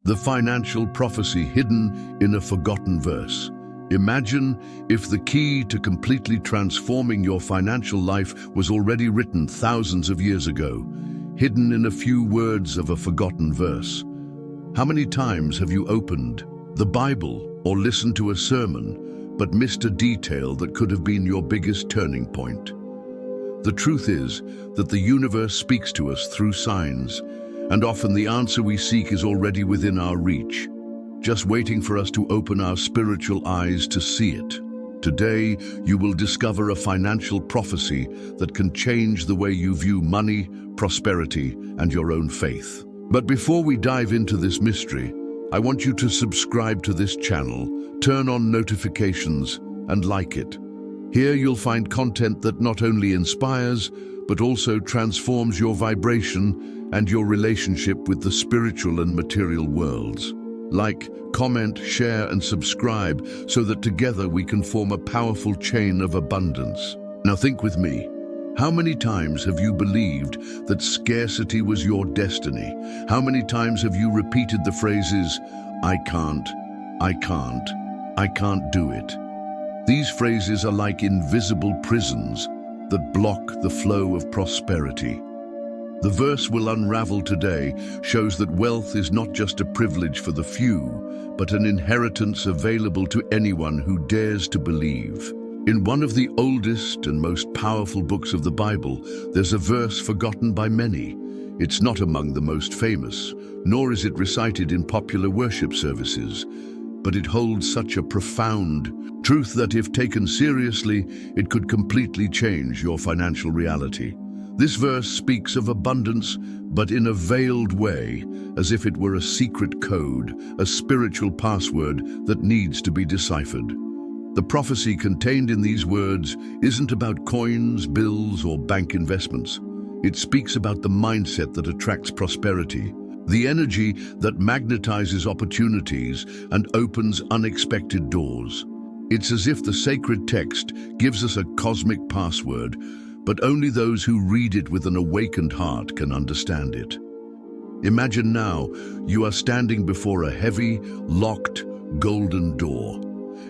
The financial prophecy hidden in a forgotten verse. Imagine if the key to completely transforming your financial life was already written thousands of years ago, hidden in a few words of a forgotten verse. How many times have you opened the Bible or listened to a sermon, but missed a detail that could have been your biggest turning point? The truth is that the universe speaks to us through signs, and often the answer we seek is already within our reach, just waiting for us to open our spiritual eyes to see it. Today, you will discover a financial prophecy that can change the way you view money, prosperity, and your own faith. But before we dive into this mystery, I want you to subscribe to this channel, turn on notifications, and like it. Here you'll find content that not only inspires, but also transforms your vibration and your relationship with the spiritual and material worlds. Like, comment, share, and subscribe so that together we can form a powerful chain of abundance. Now think with me. How many times have you believed that scarcity was your destiny? How many times have you repeated the phrases, I can't, I can't, I can't do it? These phrases are like invisible prisons that block the flow of prosperity. The verse we'll unravel today shows that wealth is not just a privilege for the few, but an inheritance available to anyone who dares to believe. In one of the oldest and most powerful books of the Bible, there's a verse forgotten by many. It's not among the most famous, nor is it recited in popular worship services, but it holds such a profound truth that if taken seriously, it could completely change your financial reality. This verse speaks of abundance, but in a veiled way, as if it were a secret code, a spiritual password that needs to be deciphered. The prophecy contained in these words isn't about coins, bills, or bank investments. It speaks about the mindset that attracts prosperity, the energy that magnetizes opportunities and opens unexpected doors. It's as if the sacred text gives us a cosmic password, but only those who read it with an awakened heart can understand it. Imagine now you are standing before a heavy, locked, golden door.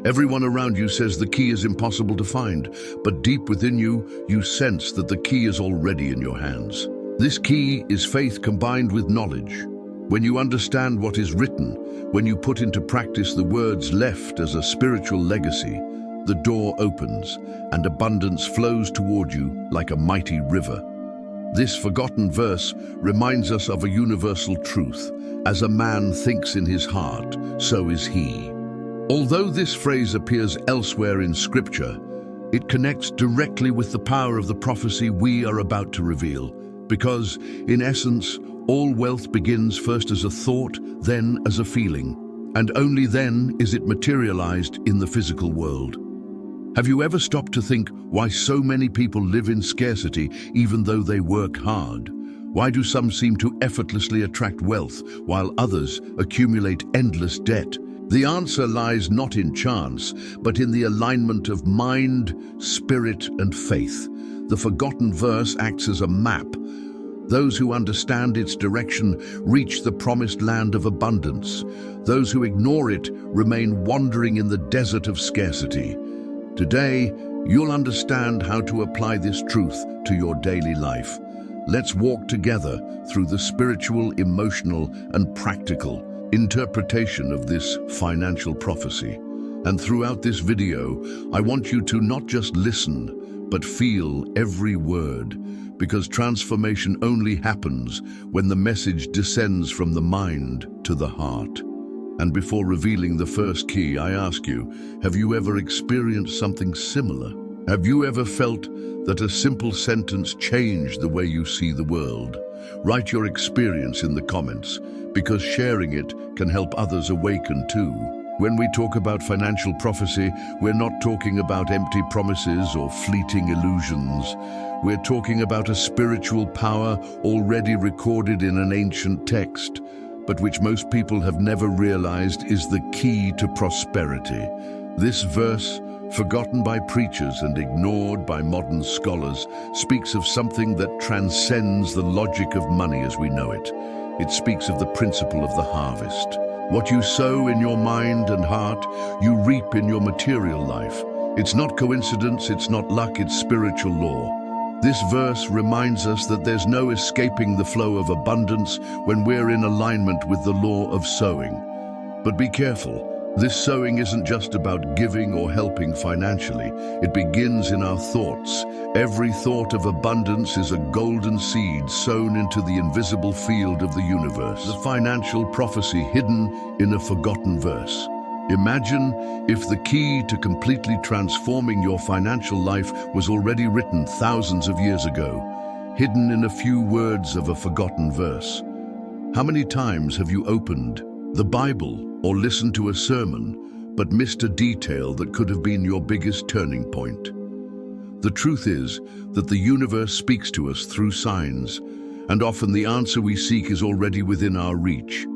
Everyone around you says the key is impossible to find, but deep within you, you sense that the key is already in your hands. This key is faith combined with knowledge. When you understand what is written, when you put into practice the words left as a spiritual legacy, the door opens and abundance flows toward you like a mighty river. This forgotten verse reminds us of a universal truth. As a man thinks in his heart, so is he. Although this phrase appears elsewhere in Scripture, it connects directly with the power of the prophecy we are about to reveal, because, in essence, all wealth begins first as a thought, then as a feeling, and only then is it materialized in the physical world. Have you ever stopped to think why so many people live in scarcity even though they work hard? Why do some seem to effortlessly attract wealth while others accumulate endless debt? The answer lies not in chance, but in the alignment of mind, spirit, and faith. The forgotten verse acts as a map. Those who understand its direction reach the promised land of abundance. Those who ignore it remain wandering in the desert of scarcity. Today, you'll understand how to apply this truth to your daily life. Let's walk together through the spiritual, emotional, and practical interpretation of this financial prophecy. And throughout this video, I want you to not just listen, but feel every word, because transformation only happens when the message descends from the mind to the heart. And before revealing the first key, I ask you, have you ever experienced something similar? Have you ever felt that a simple sentence changed the way you see the world? Write your experience in the comments, because sharing it can help others awaken too. When we talk about financial prophecy, we're not talking about empty promises or fleeting illusions. We're talking about a spiritual power already recorded in an ancient text, but which most people have never realized is the key to prosperity. This verse, forgotten by preachers and ignored by modern scholars, speaks of something that transcends the logic of money as we know it. It speaks of the principle of the harvest. What you sow in your mind and heart, you reap in your material life. It's not coincidence, it's not luck, it's spiritual law. This verse reminds us that there's no escaping the flow of abundance when we're in alignment with the law of sowing. But be careful. This sowing isn't just about giving or helping financially. It begins in our thoughts. Every thought of abundance is a golden seed sown into the invisible field of the universe. The financial prophecy hidden in a forgotten verse. Imagine if the key to completely transforming your financial life was already written thousands of years ago, hidden in a few words of a forgotten verse. How many times have you opened the Bible or listened to a sermon, but missed a detail that could have been your biggest turning point? The truth is that the universe speaks to us through signs, and often the answer we seek is already within our reach,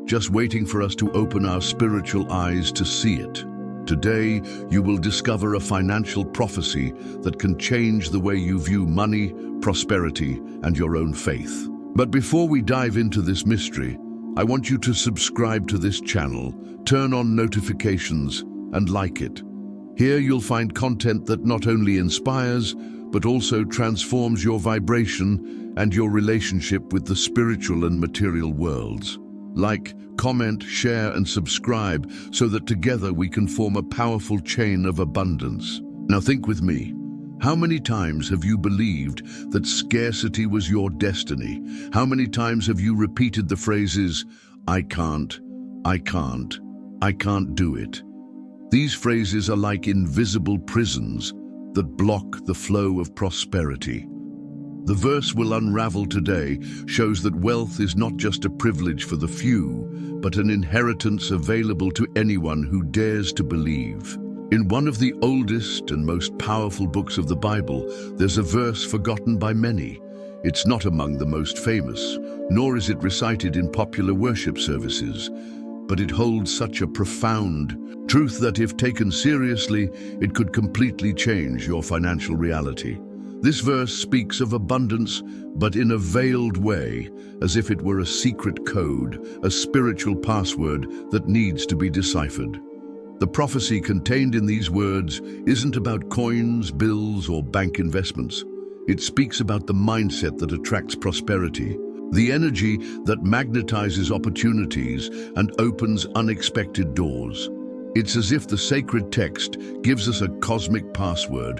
just waiting for us to open our spiritual eyes to see it. Today, you will discover a financial prophecy that can change the way you view money, prosperity, and your own faith. But before we dive into this mystery, I want you to subscribe to this channel, turn on notifications, and like it. Here you'll find content that not only inspires, but also transforms your vibration and your relationship with the spiritual and material worlds. Like, comment, share, and subscribe so that together we can form a powerful chain of abundance. Now think with me. How many times have you believed that scarcity was your destiny? How many times have you repeated the phrases, I can't, I can't, I can't do it? These phrases are like invisible prisons that block the flow of prosperity. The verse we'll unravel today shows that wealth is not just a privilege for the few, but an inheritance available to anyone who dares to believe. In one of the oldest and most powerful books of the Bible, there's a verse forgotten by many. It's not among the most famous, nor is it recited in popular worship services, but it holds such a profound truth that if taken seriously, it could completely change your financial reality. This verse speaks of abundance, but in a veiled way, as if it were a secret code, a spiritual password that needs to be deciphered. The prophecy contained in these words isn't about coins, bills, or bank investments. It speaks about the mindset that attracts prosperity, the energy that magnetizes opportunities and opens unexpected doors. It's as if the sacred text gives us a cosmic password,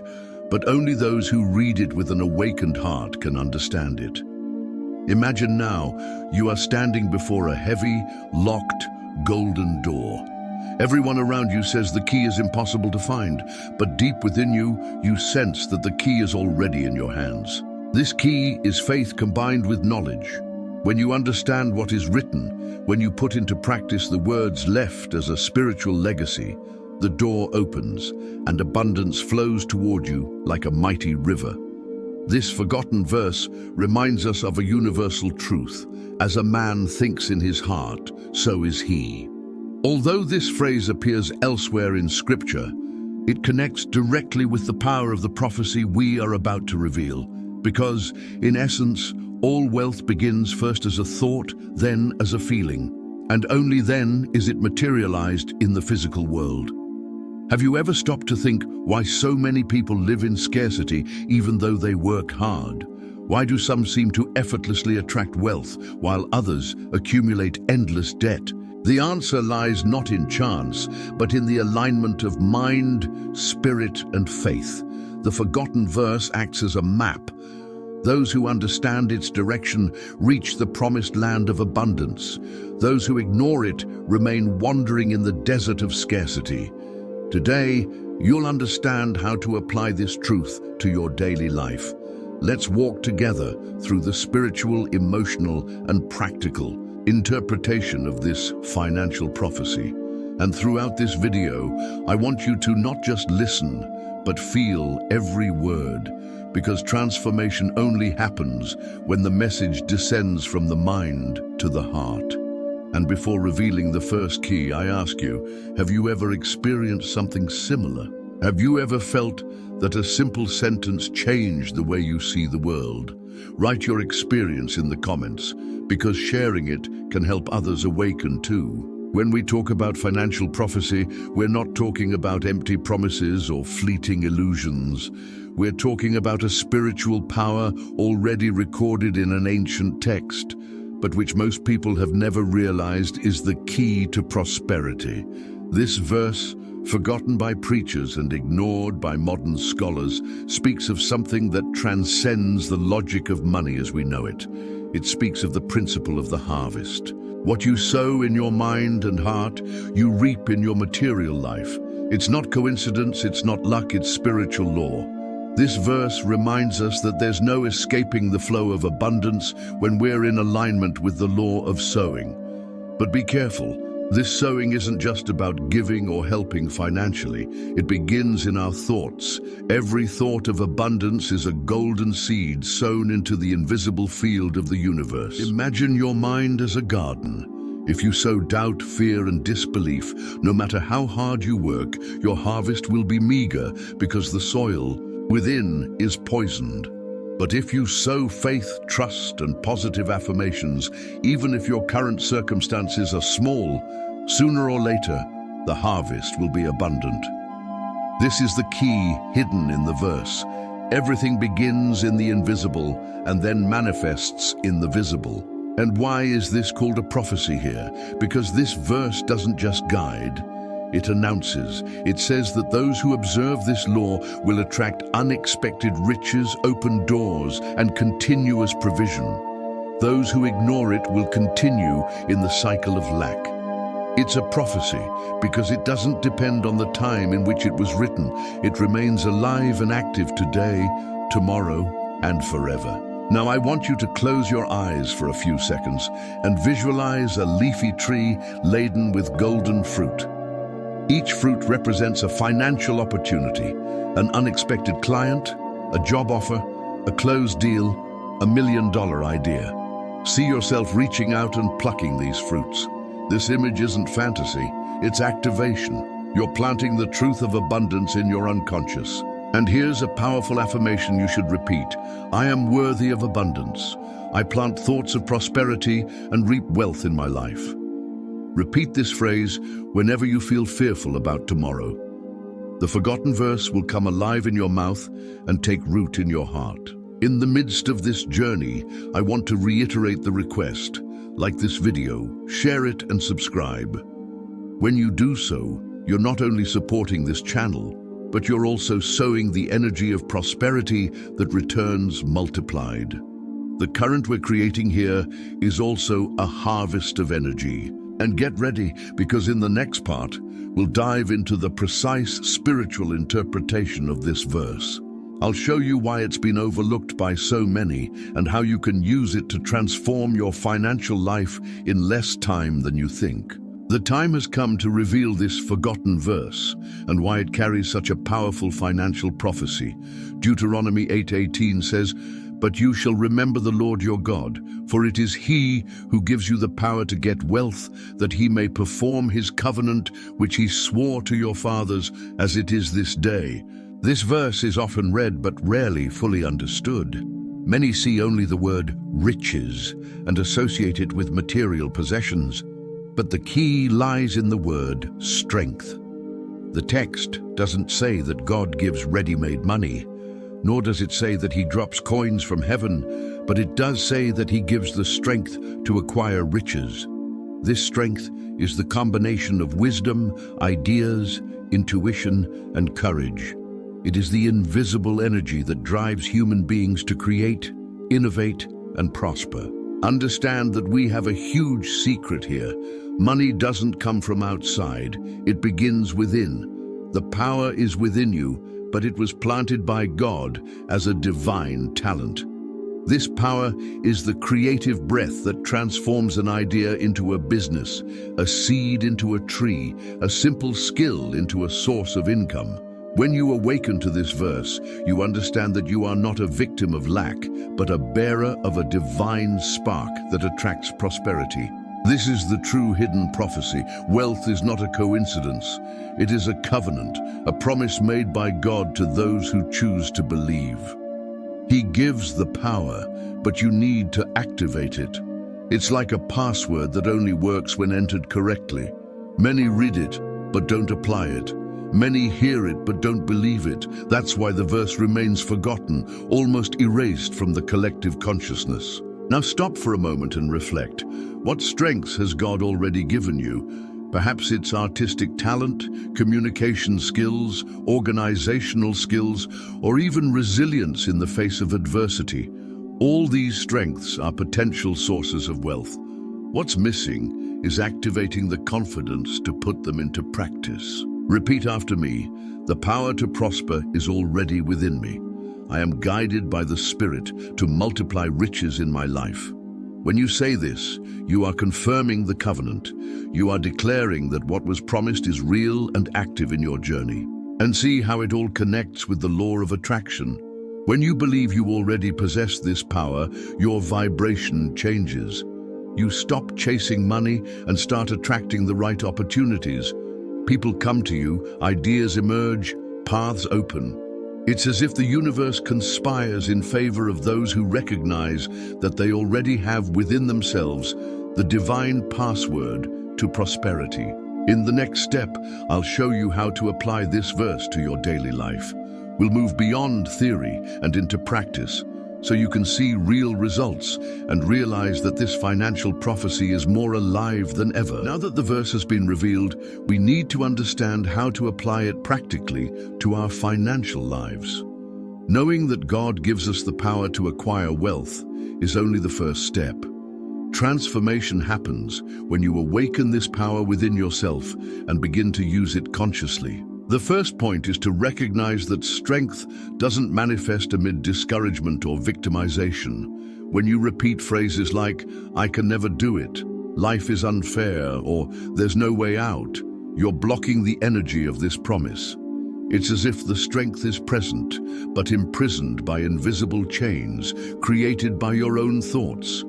but only those who read it with an awakened heart can understand it. Imagine now you are standing before a heavy, locked, golden door. Everyone around you says the key is impossible to find, but deep within you, you sense that the key is already in your hands. This key is faith combined with knowledge. When you understand what is written, when you put into practice the words left as a spiritual legacy, the door opens and abundance flows toward you like a mighty river. This forgotten verse reminds us of a universal truth. As a man thinks in his heart, so is he. Although this phrase appears elsewhere in Scripture, it connects directly with the power of the prophecy we are about to reveal, because, in essence, all wealth begins first as a thought, then as a feeling, and only then is it materialized in the physical world. Have you ever stopped to think why so many people live in scarcity even though they work hard? Why do some seem to effortlessly attract wealth while others accumulate endless debt? The answer lies not in chance, but in the alignment of mind, spirit, and faith. The forgotten verse acts as a map. Those who understand its direction reach the promised land of abundance. Those who ignore it remain wandering in the desert of scarcity. Today, you'll understand how to apply this truth to your daily life. Let's walk together through the spiritual, emotional, and practical interpretation of this financial prophecy. And throughout this video, I want you to not just listen, but feel every word, because transformation only happens when the message descends from the mind to the heart. And before revealing the first key, I ask you, have you ever experienced something similar? Have you ever felt that a simple sentence changed the way you see the world? Write your experience in the comments, because sharing it can help others awaken too. When we talk about financial prophecy, we're not talking about empty promises or fleeting illusions. We're talking about a spiritual power already recorded in an ancient text, but which most people have never realized is the key to prosperity. This verse, forgotten by preachers and ignored by modern scholars, speaks of something that transcends the logic of money as we know it. It speaks of the principle of the harvest. What you sow in your mind and heart, you reap in your material life. It's not coincidence, it's not luck, it's spiritual law. This verse reminds us that there's no escaping the flow of abundance when we're in alignment with the law of sowing. But be careful. This sowing isn't just about giving or helping financially. It begins in our thoughts. Every thought of abundance is a golden seed sown into the invisible field of the universe. Imagine your mind as a garden. If you sow doubt, fear, and disbelief, no matter how hard you work, your harvest will be meager because the soil within is poisoned. But if you sow faith, trust, and positive affirmations, even if your current circumstances are small, sooner or later, the harvest will be abundant. This is the key hidden in the verse. Everything begins in the invisible and then manifests in the visible. And why is this called a prophecy here? Because this verse doesn't just guide, it announces. It says that those who observe this law will attract unexpected riches, open doors, and continuous provision. Those who ignore it will continue in the cycle of lack. It's a prophecy because it doesn't depend on the time in which it was written. It remains alive and active today, tomorrow, and forever. Now I want you to close your eyes for a few seconds and visualize a leafy tree laden with golden fruit. Each fruit represents a financial opportunity, an unexpected client, a job offer, a closed deal, $1 million idea. See yourself reaching out and plucking these fruits. This image isn't fantasy, it's activation. You're planting the truth of abundance in your unconscious. And here's a powerful affirmation you should repeat. I am worthy of abundance. I plant thoughts of prosperity and reap wealth in my life. Repeat this phrase whenever you feel fearful about tomorrow. The forgotten verse will come alive in your mouth and take root in your heart. In the midst of this journey, I want to reiterate the request. Like this video, share it and subscribe. When you do so, you're not only supporting this channel, but you're also sowing the energy of prosperity that returns multiplied. The current we're creating here is also a harvest of energy. And get ready, because in the next part, we'll dive into the precise spiritual interpretation of this verse. I'll show you why it's been overlooked by so many and how you can use it to transform your financial life in less time than you think. The time has come to reveal this forgotten verse and why it carries such a powerful financial prophecy. Deuteronomy 8:18 says, "But you shall remember the Lord your God, for it is He who gives you the power to get wealth, that He may perform His covenant, which He swore to your fathers, as it is this day." This verse is often read but rarely fully understood. Many see only the word riches and associate it with material possessions. But the key lies in the word strength. The text doesn't say that God gives ready-made money, nor does it say that He drops coins from heaven, but it does say that He gives the strength to acquire riches. This strength is the combination of wisdom, ideas, intuition, and courage. It is the invisible energy that drives human beings to create, innovate, and prosper. Understand that we have a huge secret here. Money doesn't come from outside, it begins within. The power is within you, but it was planted by God as a divine talent. This power is the creative breath that transforms an idea into a business, a seed into a tree, a simple skill into a source of income. When you awaken to this verse, you understand that you are not a victim of lack, but a bearer of a divine spark that attracts prosperity. This is the true hidden prophecy. Wealth is not a coincidence. It is a covenant, a promise made by God to those who choose to believe. He gives the power, but you need to activate it. It's like a password that only works when entered correctly. Many read it, but don't apply it. Many hear it, but don't believe it. That's why the verse remains forgotten, almost erased from the collective consciousness. Now stop for a moment and reflect. What strengths has God already given you? Perhaps it's artistic talent, communication skills, organizational skills, or even resilience in the face of adversity. All these strengths are potential sources of wealth. What's missing is activating the confidence to put them into practice. Repeat after me. The power to prosper is already within me. I am guided by the Spirit to multiply riches in my life. When you say this, you are confirming the covenant. You are declaring that what was promised is real and active in your journey. And see how it all connects with the law of attraction. When you believe you already possess this power, your vibration changes. You stop chasing money and start attracting the right opportunities. People come to you, ideas emerge, paths open. It's as if the universe conspires in favor of those who recognize that they already have within themselves the divine password to prosperity. In the next step, I'll show you how to apply this verse to your daily life. We'll move beyond theory and into practice, so you can see real results and realize that this financial prophecy is more alive than ever. Now that the verse has been revealed, we need to understand how to apply it practically to our financial lives. Knowing that God gives us the power to acquire wealth is only the first step. Transformation happens when you awaken this power within yourself and begin to use it consciously. The first point is to recognize that strength doesn't manifest amid discouragement or victimization. When you repeat phrases like, "I can never do it," "life is unfair," or "there's no way out," you're blocking the energy of this promise. It's as if the strength is present, but imprisoned by invisible chains created by your own thoughts.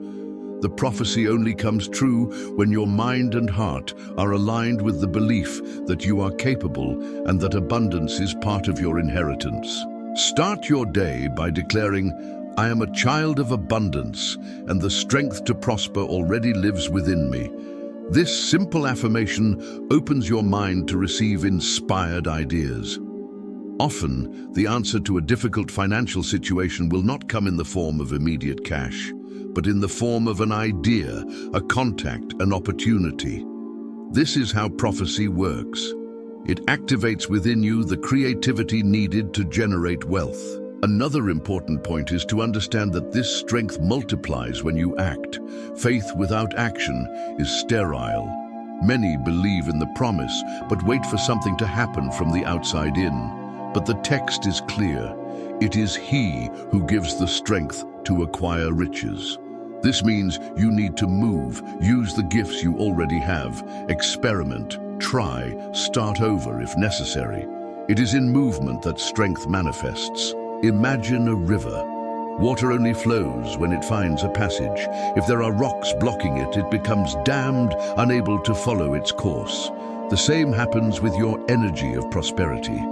The prophecy only comes true when your mind and heart are aligned with the belief that you are capable and that abundance is part of your inheritance. Start your day by declaring, "I am a child of abundance, and the strength to prosper already lives within me." This simple affirmation opens your mind to receive inspired ideas. Often, the answer to a difficult financial situation will not come in the form of immediate cash, but in the form of an idea, a contact, an opportunity. This is how prophecy works. It activates within you the creativity needed to generate wealth. Another important point is to understand that this strength multiplies when you act. Faith without action is sterile. Many believe in the promise, but wait for something to happen from the outside in. But the text is clear. It is He who gives the strength to acquire riches. This means you need to move, use the gifts you already have, experiment, try, start over if necessary. It is in movement that strength manifests. Imagine a river. Water only flows when it finds a passage. If there are rocks blocking it, it becomes dammed, unable to follow its course. The same happens with your energy of prosperity.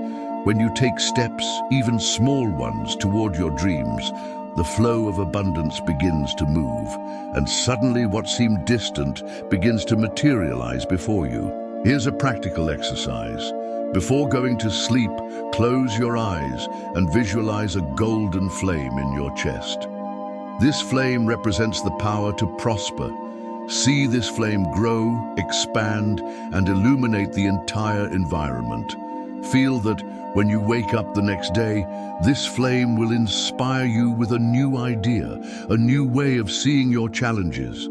When you take steps, even small ones, toward your dreams, the flow of abundance begins to move, and suddenly what seemed distant begins to materialize before you. Here's a practical exercise. Before going to sleep, close your eyes and visualize a golden flame in your chest. This flame represents the power to prosper. See this flame grow, expand, and illuminate the entire environment. Feel that when you wake up the next day, this flame will inspire you with a new idea, a new way of seeing your challenges.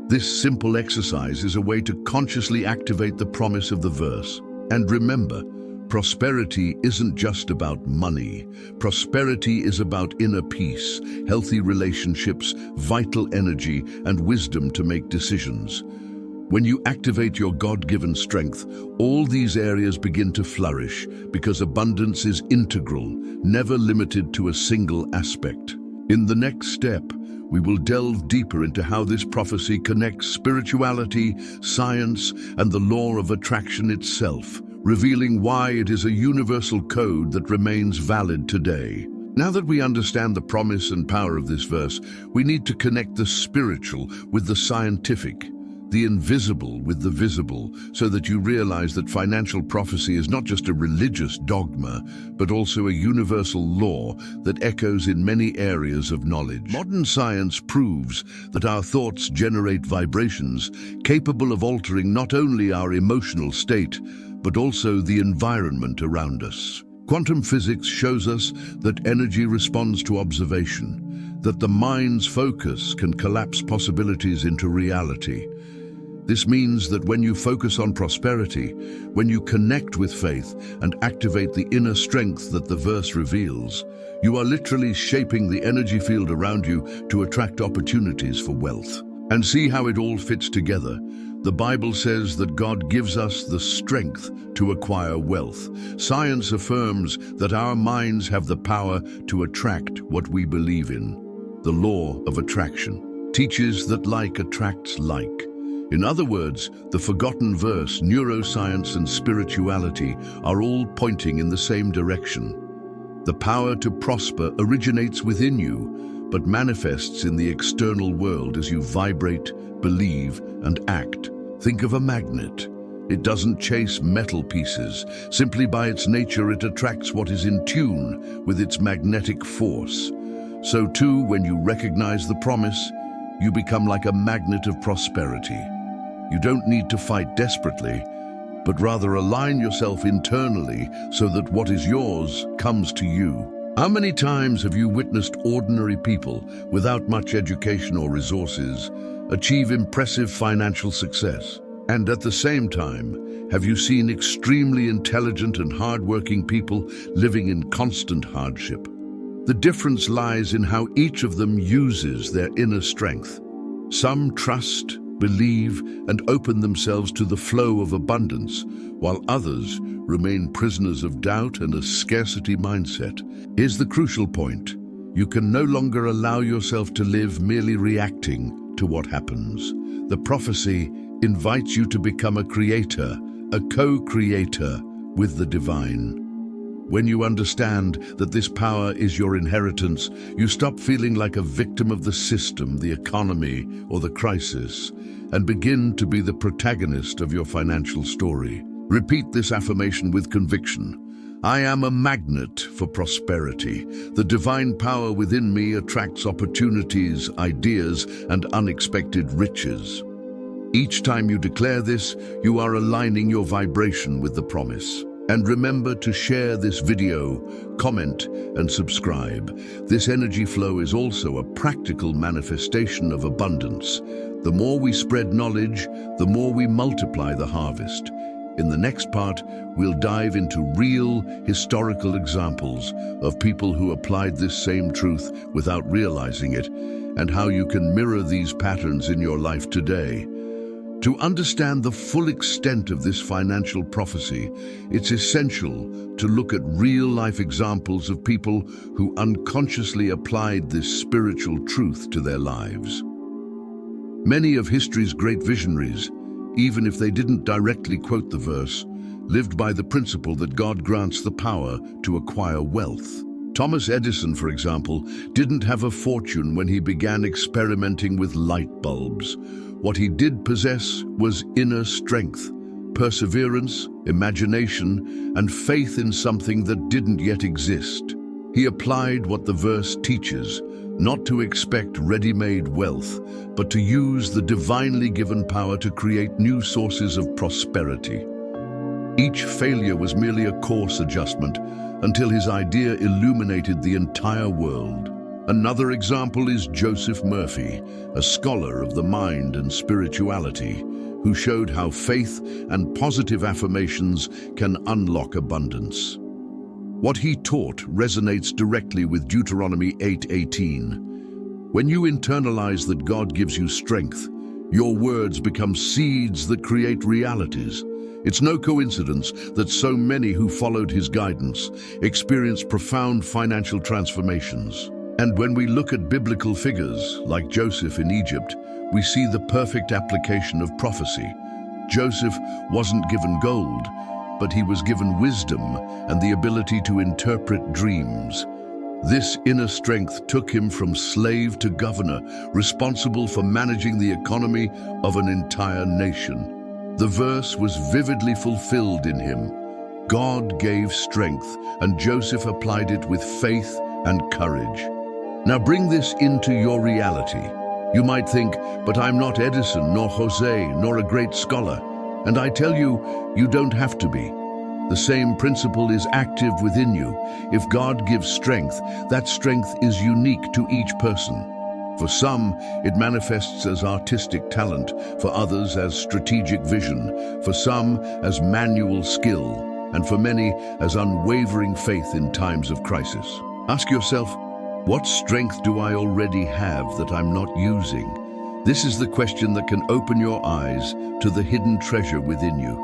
This simple exercise is a way to consciously activate the promise of the verse. And remember, prosperity isn't just about money. Prosperity is about inner peace, healthy relationships, vital energy, and wisdom to make decisions. When you activate your God-given strength, all these areas begin to flourish because abundance is integral, never limited to a single aspect. In the next step, we will delve deeper into how this prophecy connects spirituality, science, and the law of attraction itself, revealing why it is a universal code that remains valid today. Now that we understand the promise and power of this verse, we need to connect the spiritual with the scientific. the invisible with the visible, so that you realize that financial prophecy is not just a religious dogma, but also a universal law that echoes in many areas of knowledge. Modern science proves that our thoughts generate vibrations capable of altering not only our emotional state, but also the environment around us. Quantum physics shows us that energy responds to observation, that the mind's focus can collapse possibilities into reality. This means that when you focus on prosperity, when you connect with faith and activate the inner strength that the verse reveals, you are literally shaping the energy field around you to attract opportunities for wealth. And see how it all fits together. The Bible says that God gives us the strength to acquire wealth. Science affirms that our minds have the power to attract what we believe in. The law of attraction teaches that like attracts like. In other words, the forgotten verse, neuroscience and spirituality are all pointing in the same direction. The power to prosper originates within you, but manifests in the external world as you vibrate, believe, and act. Think of a magnet. It doesn't chase metal pieces. Simply by its nature, it attracts what is in tune with its magnetic force. So too, when you recognize the promise, you become like a magnet of prosperity. You don't need to fight desperately, but rather align yourself internally so that what is yours comes to you. How many times have you witnessed ordinary people without much education or resources achieve impressive financial success? And at the same time, have you seen extremely intelligent and hardworking people living in constant hardship? The difference lies in how each of them uses their inner strength. Some trust, believe, and open themselves to the flow of abundance, while others remain prisoners of doubt and a scarcity mindset. Here's the crucial point. You can no longer allow yourself to live merely reacting to what happens. The prophecy invites you to become a creator, a co-creator with the divine. When you understand that this power is your inheritance, you stop feeling like a victim of the system, the economy, or the crisis, and begin to be the protagonist of your financial story. Repeat this affirmation with conviction. I am a magnet for prosperity. The divine power within me attracts opportunities, ideas, and unexpected riches. Each time you declare this, you are aligning your vibration with the promise. And remember to share this video, comment, and subscribe. This energy flow is also a practical manifestation of abundance. The more we spread knowledge, the more we multiply the harvest. In the next part, we'll dive into real, historical examples of people who applied this same truth without realizing it, and how you can mirror these patterns in your life today. To understand the full extent of this financial prophecy, it's essential to look at real-life examples of people who unconsciously applied this spiritual truth to their lives. Many of history's great visionaries, even if they didn't directly quote the verse, lived by the principle that God grants the power to acquire wealth. Thomas Edison, for example, didn't have a fortune when he began experimenting with light bulbs. What he did possess was inner strength, perseverance, imagination, and faith in something that didn't yet exist. He applied what the verse teaches, not to expect ready-made wealth, but to use the divinely given power to create new sources of prosperity. Each failure was merely a course adjustment until his idea illuminated the entire world. Another example is Joseph Murphy, a scholar of the mind and spirituality, who showed how faith and positive affirmations can unlock abundance. What he taught resonates directly with Deuteronomy 8:18. When you internalize that God gives you strength, your words become seeds that create realities. It's no coincidence that so many who followed his guidance experienced profound financial transformations. And when we look at biblical figures like Joseph in Egypt, we see the perfect application of prophecy. Joseph wasn't given gold, but he was given wisdom and the ability to interpret dreams. This inner strength took him from slave to governor, responsible for managing the economy of an entire nation. The verse was vividly fulfilled in him. God gave strength, and Joseph applied it with faith and courage. Now bring this into your reality. You might think, but I'm not Edison, nor Jose, nor a great scholar. And I tell you, you don't have to be. The same principle is active within you. If God gives strength, that strength is unique to each person. For some, it manifests as artistic talent, for others as strategic vision, for some as manual skill, and for many as unwavering faith in times of crisis. Ask yourself, what strength do I already have that I'm not using? This is the question that can open your eyes to the hidden treasure within you.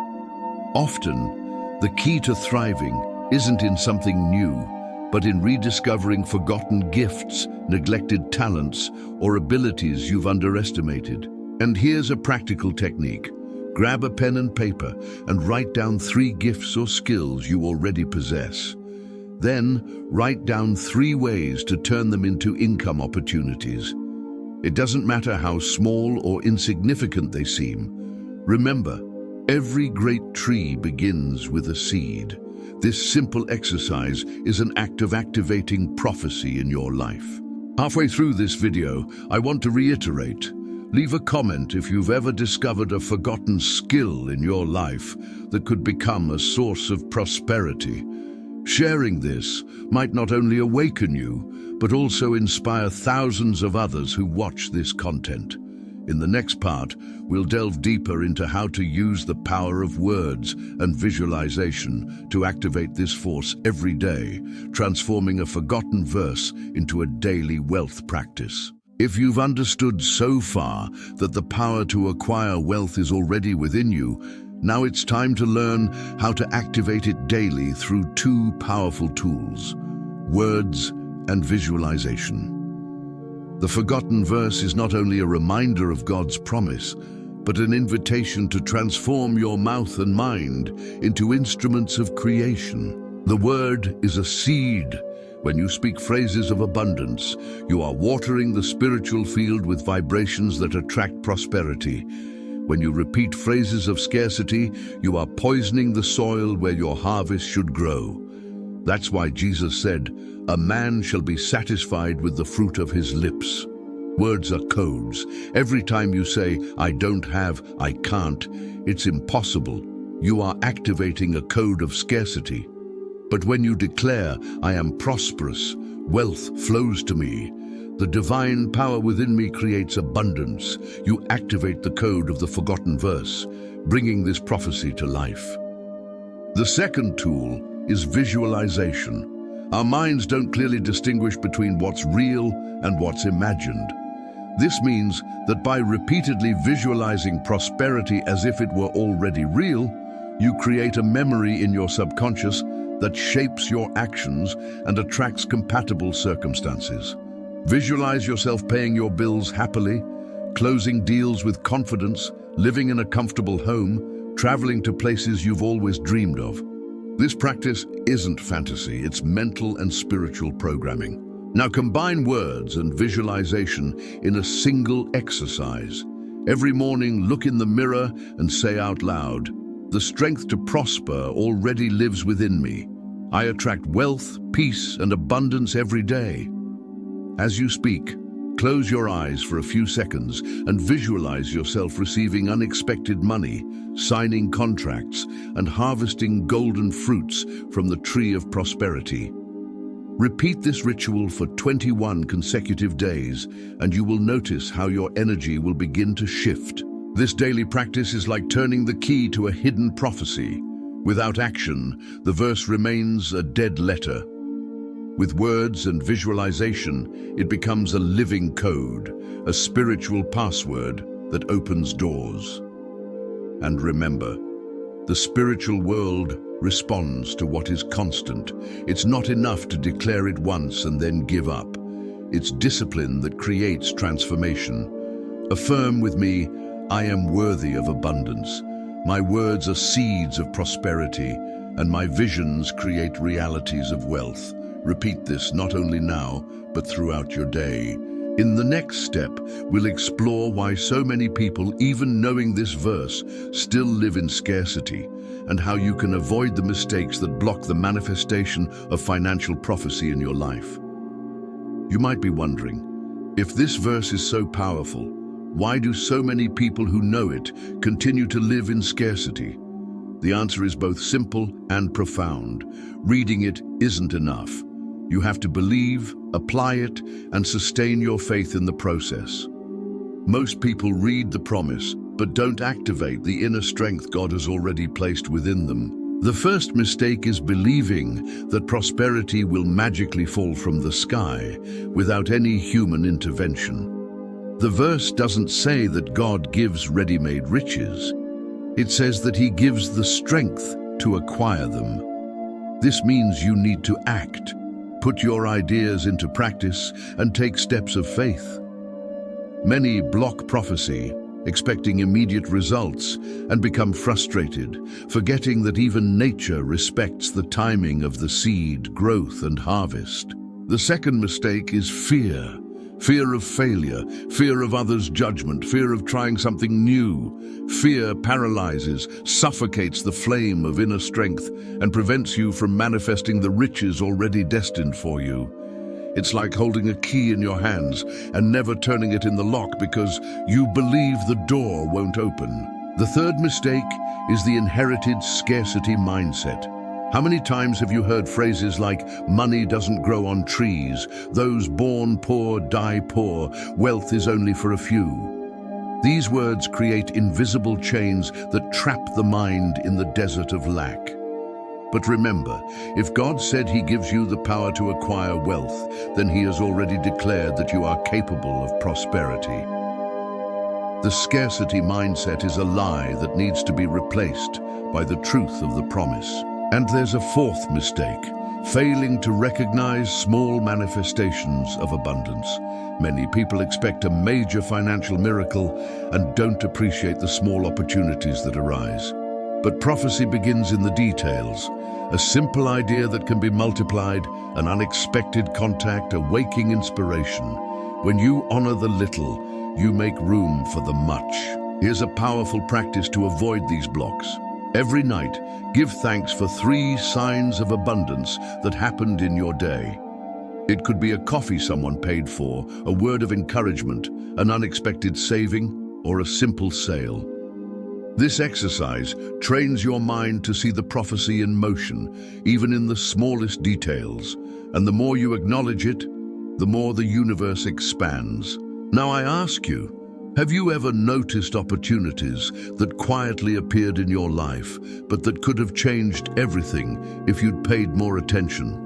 Often, the key to thriving isn't in something new, but in rediscovering forgotten gifts, neglected talents, or abilities you've underestimated. And here's a practical technique. Grab a pen and paper and write down 3 gifts or skills you already possess. Then, write down 3 ways to turn them into income opportunities. It doesn't matter how small or insignificant they seem. Remember, every great tree begins with a seed. This simple exercise is an act of activating prophecy in your life. Halfway through this video, I want to reiterate, leave a comment if you've ever discovered a forgotten skill in your life that could become a source of prosperity. Sharing this might not only awaken you, but also inspire thousands of others who watch this content. In the next part, we'll delve deeper into how to use the power of words and visualization to activate this force every day, transforming a forgotten verse into a daily wealth practice. If you've understood so far that the power to acquire wealth is already within you, now it's time to learn how to activate it daily through 2 powerful tools: words and visualization. The forgotten verse is not only a reminder of God's promise, but an invitation to transform your mouth and mind into instruments of creation. The word is a seed. When you speak phrases of abundance, you are watering the spiritual field with vibrations that attract prosperity. When you repeat phrases of scarcity, you are poisoning the soil where your harvest should grow. That's why Jesus said, "A man shall be satisfied with the fruit of his lips." Words are codes. Every time you say, "I don't have," "I can't," "it's impossible," you are activating a code of scarcity. But when you declare, "I am prosperous, wealth flows to me, the divine power within me creates abundance," you activate the code of the forgotten verse, bringing this prophecy to life. The second tool is visualization. Our minds don't clearly distinguish between what's real and what's imagined. This means that by repeatedly visualizing prosperity as if it were already real, you create a memory in your subconscious that shapes your actions and attracts compatible circumstances. Visualize yourself paying your bills happily, closing deals with confidence, living in a comfortable home, traveling to places you've always dreamed of. This practice isn't fantasy, it's mental and spiritual programming. Now combine words and visualization in a single exercise. Every morning, look in the mirror and say out loud, "The strength to prosper already lives within me. I attract wealth, peace, and abundance every day." As you speak, close your eyes for a few seconds and visualize yourself receiving unexpected money, signing contracts, and harvesting golden fruits from the tree of prosperity. Repeat this ritual for 21 consecutive days, and you will notice how your energy will begin to shift. This daily practice is like turning the key to a hidden prophecy. Without action, the verse remains a dead letter. With words and visualization, it becomes a living code, a spiritual password that opens doors. And remember, the spiritual world responds to what is constant. It's not enough to declare it once and then give up. It's discipline that creates transformation. Affirm with me, "I am worthy of abundance. My words are seeds of prosperity, and my visions create realities of wealth." Repeat this not only now, but throughout your day. In the next step, we'll explore why so many people, even knowing this verse, still live in scarcity, and how you can avoid the mistakes that block the manifestation of financial prophecy in your life. You might be wondering, if this verse is so powerful, why do so many people who know it continue to live in scarcity? The answer is both simple and profound. Reading it isn't enough. You have to believe, apply it, and sustain your faith in the process. Most people read the promise, but don't activate the inner strength God has already placed within them. The first mistake is believing that prosperity will magically fall from the sky without any human intervention. The verse doesn't say that God gives ready-made riches. It says that He gives the strength to acquire them. This means you need to act, put your ideas into practice, and take steps of faith. Many block prophecy, expecting immediate results, and become frustrated, forgetting that even nature respects the timing of the seed, growth, and harvest. The second mistake is fear. Fear of failure, fear of others' judgment, fear of trying something new. Fear paralyzes, suffocates the flame of inner strength, and prevents you from manifesting the riches already destined for you. It's like holding a key in your hands and never turning it in the lock because you believe the door won't open. The third mistake is the inherited scarcity mindset. How many times have you heard phrases like, money doesn't grow on trees, those born poor die poor, wealth is only for a few? These words create invisible chains that trap the mind in the desert of lack. But remember, if God said He gives you the power to acquire wealth, then He has already declared that you are capable of prosperity. The scarcity mindset is a lie that needs to be replaced by the truth of the promise. And there's a fourth mistake, failing to recognize small manifestations of abundance. Many people expect a major financial miracle and don't appreciate the small opportunities that arise. But prophecy begins in the details. A simple idea that can be multiplied, an unexpected contact, a waking inspiration. When you honor the little, you make room for the much. Here's a powerful practice to avoid these blocks. Every night, give thanks for 3 signs of abundance that happened in your day. It could be a coffee someone paid for, a word of encouragement, an unexpected saving, or a simple sale. This exercise trains your mind to see the prophecy in motion, even in the smallest details, and the more you acknowledge it, the more the universe expands. Now I ask you, have you ever noticed opportunities that quietly appeared in your life, but that could have changed everything if you'd paid more attention?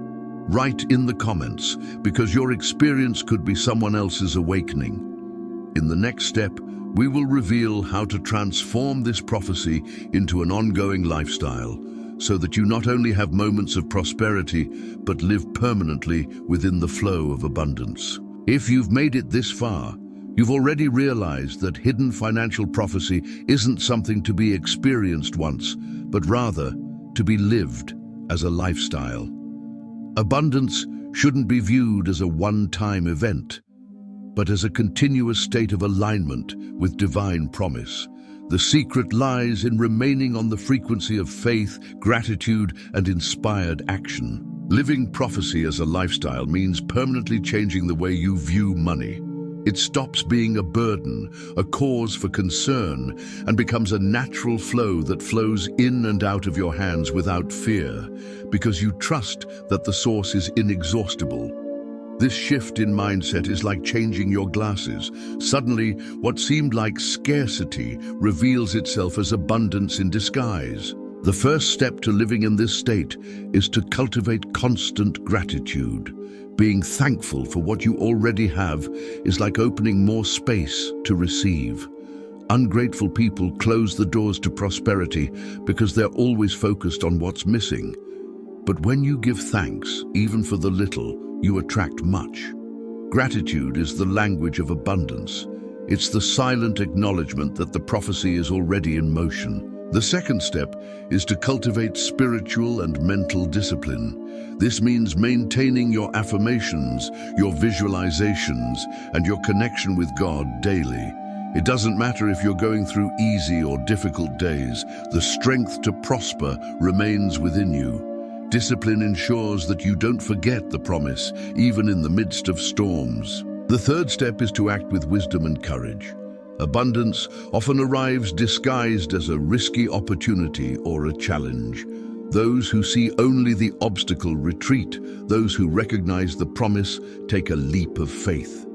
Write in the comments, because your experience could be someone else's awakening. In the next step, we will reveal how to transform this prophecy into an ongoing lifestyle, so that you not only have moments of prosperity, but live permanently within the flow of abundance. If you've made it this far, you've already realized that hidden financial prophecy isn't something to be experienced once, but rather to be lived as a lifestyle. Abundance shouldn't be viewed as a one-time event, but as a continuous state of alignment with divine promise. The secret lies in remaining on the frequency of faith, gratitude, and inspired action. Living prophecy as a lifestyle means permanently changing the way you view money. It stops being a burden, a cause for concern, and becomes a natural flow that flows in and out of your hands without fear, because you trust that the source is inexhaustible. This shift in mindset is like changing your glasses. Suddenly, what seemed like scarcity reveals itself as abundance in disguise. The first step to living in this state is to cultivate constant gratitude. Being thankful for what you already have is like opening more space to receive. Ungrateful people close the doors to prosperity because they're always focused on what's missing. But when you give thanks, even for the little, you attract much. Gratitude is the language of abundance. It's the silent acknowledgement that the prophecy is already in motion. The second step is to cultivate spiritual and mental discipline. This means maintaining your affirmations, your visualizations, and your connection with God daily. It doesn't matter if you're going through easy or difficult days, the strength to prosper remains within you. Discipline ensures that you don't forget the promise, even in the midst of storms. The third step is to act with wisdom and courage. Abundance often arrives disguised as a risky opportunity or a challenge. Those who see only the obstacle retreat. Those who recognize the promise take a leap of faith.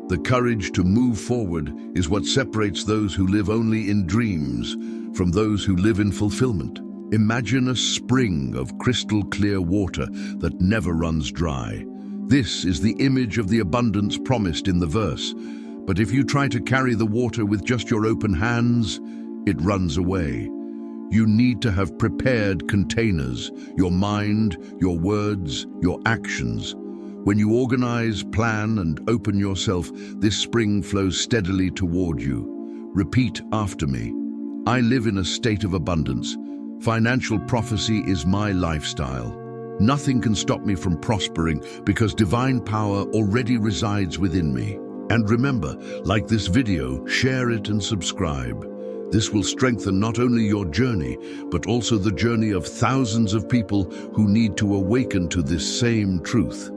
The courage to move forward is what separates those who live only in dreams from those who live in fulfillment. Imagine a spring of crystal clear water that never runs dry. This is the image of the abundance promised in the verse. But if you try to carry the water with just your open hands, it runs away. You need to have prepared containers, your mind, your words, your actions. When you organize, plan, and open yourself, this spring flows steadily toward you. Repeat after me. I live in a state of abundance. Financial prophecy is my lifestyle. Nothing can stop me from prospering because divine power already resides within me. And remember, like this video, share it and subscribe. This will strengthen not only your journey, but also the journey of thousands of people who need to awaken to this same truth.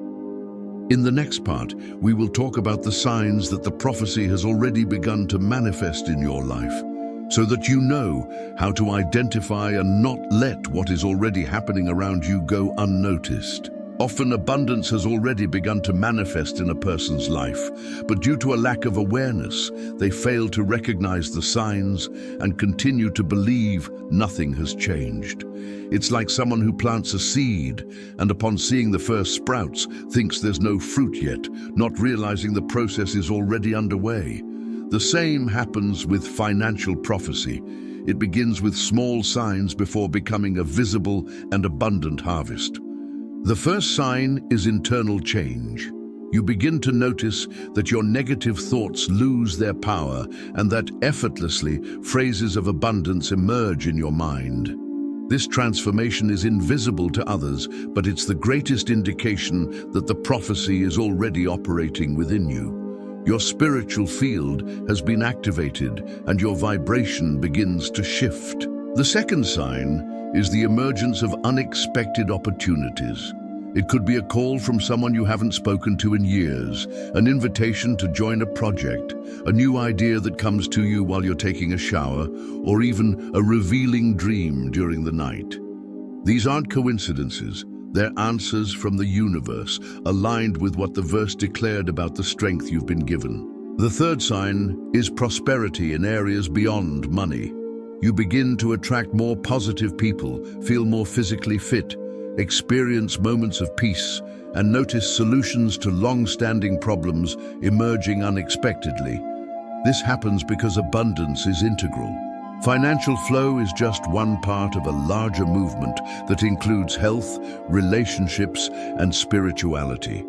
In the next part, we will talk about the signs that the prophecy has already begun to manifest in your life, so that you know how to identify and not let what is already happening around you go unnoticed. Often abundance has already begun to manifest in a person's life, but due to a lack of awareness, they fail to recognize the signs and continue to believe nothing has changed. It's like someone who plants a seed and upon seeing the first sprouts thinks there's no fruit yet, not realizing the process is already underway. The same happens with financial prophecy. It begins with small signs before becoming a visible and abundant harvest. The first sign is internal change. You begin to notice that your negative thoughts lose their power and that effortlessly phrases of abundance emerge in your mind. This transformation is invisible to others, but it's the greatest indication that the prophecy is already operating within you. Your spiritual field has been activated and your vibration begins to shift. The second sign is the emergence of unexpected opportunities. It could be a call from someone you haven't spoken to in years, an invitation to join a project, a new idea that comes to you while you're taking a shower, or even a revealing dream during the night. These aren't coincidences. They're answers from the universe, aligned with what the verse declared about the strength you've been given. The third sign is prosperity in areas beyond money. You begin to attract more positive people, feel more physically fit, experience moments of peace, and notice solutions to long-standing problems emerging unexpectedly. This happens because abundance is integral. Financial flow is just one part of a larger movement that includes health, relationships, and spirituality.